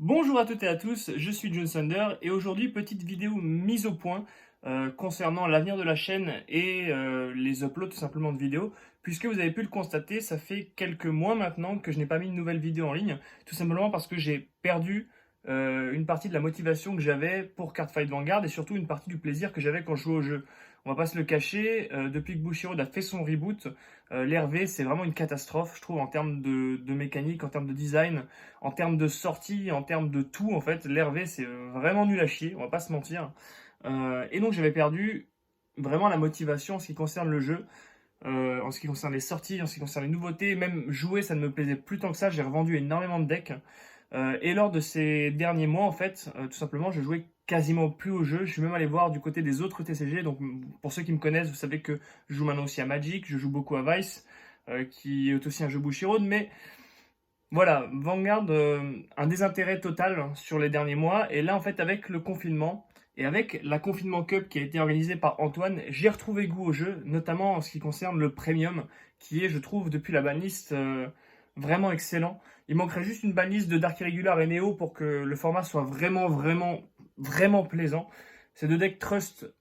Bonjour à toutes et à tous, je suis John Sander et aujourd'hui petite vidéo mise au point concernant l'avenir de la chaîne et les uploads tout simplement de vidéos. Puisque vous avez pu le constater, ça fait quelques mois maintenant que je n'ai pas mis de nouvelles vidéos en ligne, tout simplement parce que j'ai perdu une partie de la motivation que j'avais pour Cardfight Vanguard et surtout une partie du plaisir que j'avais quand je jouais au jeu. On va pas se le cacher, depuis que Bushiroad a fait son reboot, l'RV c'est vraiment une catastrophe je trouve en termes de mécanique, en termes de design, en termes de sortie, en termes de tout, en fait, l'RV, c'est vraiment nul à chier, on va pas se mentir. Et donc, j'avais perdu vraiment la motivation en ce qui concerne le jeu, en ce qui concerne les sorties, en ce qui concerne les nouveautés. Même jouer, ça ne me plaisait plus tant que ça. J'ai revendu énormément de decks. Et lors de ces derniers mois, en fait, tout simplement, je jouais quasiment plus au jeu. Je suis même allé voir du côté des autres TCG. Donc, pour ceux qui me connaissent, vous savez que je joue maintenant aussi à Magic, je joue beaucoup à Vice, qui est aussi un jeu Bushiroad, mais voilà, Vanguard, un désintérêt total sur les derniers mois. Et là, en fait, avec le confinement et avec la Confinement Cup qui a été organisée par Antoine, j'ai retrouvé goût au jeu, notamment en ce qui concerne le Premium, qui est, je trouve, depuis la banlist, vraiment excellent. Il manquerait juste une banlist de Dark Irregular et Neo pour que le format soit vraiment plaisant. Ces deux decks Trust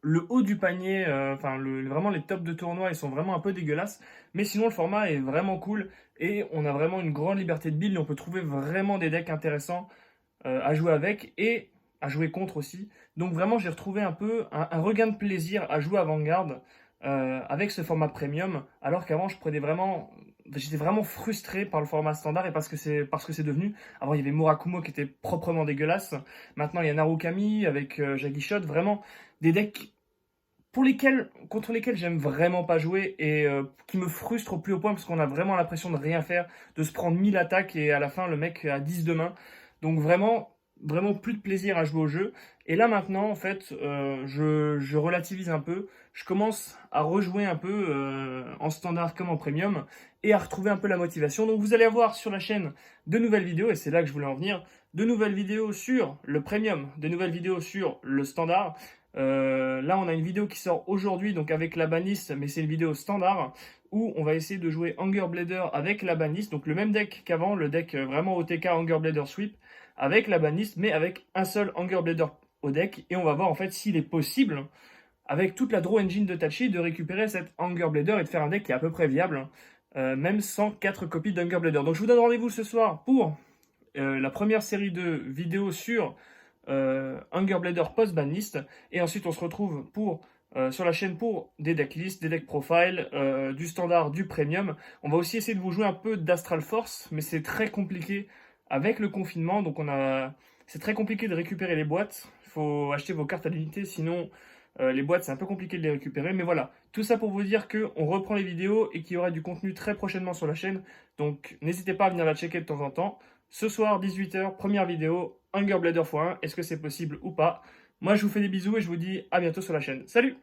le haut du panier, enfin vraiment les tops de tournoi, ils sont vraiment un peu dégueulasses. Mais sinon, le format est vraiment cool et on a vraiment une grande liberté de build. Et on peut trouver vraiment des decks intéressants à jouer avec et à jouer contre aussi. Donc vraiment, j'ai retrouvé un peu un regain de plaisir à jouer à Vanguard avec ce format premium, alors qu'avant, j'étais vraiment frustré par le format standard et parce que c'est devenu. Avant, il y avait Murakumo qui était proprement dégueulasse. Maintenant, il y a Narukami avec Jagishot. Vraiment des decks contre lesquels j'aime vraiment pas jouer et qui me frustrent au plus haut point parce qu'on a vraiment l'impression de rien faire, de se prendre 1000 attaques et à la fin le mec a 10 de main. Donc vraiment plus de plaisir à jouer au jeu. Et là maintenant, en fait, je relativise un peu. Je commence à rejouer un peu en standard comme en premium et à retrouver un peu la motivation. Donc vous allez avoir sur la chaîne de nouvelles vidéos, et c'est là que je voulais en venir, de nouvelles vidéos sur le premium, de nouvelles vidéos sur le standard. Là, on a une vidéo qui sort aujourd'hui, donc avec la banlist, mais c'est une vidéo standard où on va essayer de jouer Hunger Blader avec la banlist, donc le même deck qu'avant, le deck vraiment OTK Hunger Blader Sweep, avec la banlist, mais avec un seul Hunger Blader au deck, et on va voir en fait s'il est possible, avec toute la draw engine de Tachi, de récupérer cette Hunger Blader et de faire un deck qui est à peu près viable, même sans 4 copies d'Hunger Blader. Donc je vous donne rendez-vous ce soir pour la première série de vidéos sur Hunger Blader post-banlist. Et ensuite, on se retrouve sur la chaîne pour des decklists, des deck profiles, du standard, du premium. On va aussi essayer de vous jouer un peu d'Astral Force, mais c'est très compliqué avec le confinement. Donc, c'est très compliqué de récupérer les boîtes. Il faut acheter vos cartes à l'unité, sinon les boîtes, c'est un peu compliqué de les récupérer. Mais voilà, tout ça pour vous dire qu'on reprend les vidéos et qu'il y aura du contenu très prochainement sur la chaîne. Donc, n'hésitez pas à venir la checker de temps en temps. Ce soir, 18h, première vidéo, Hunger Blader x1. Est-ce que c'est possible ou pas? Moi, je vous fais des bisous et je vous dis à bientôt sur la chaîne. Salut!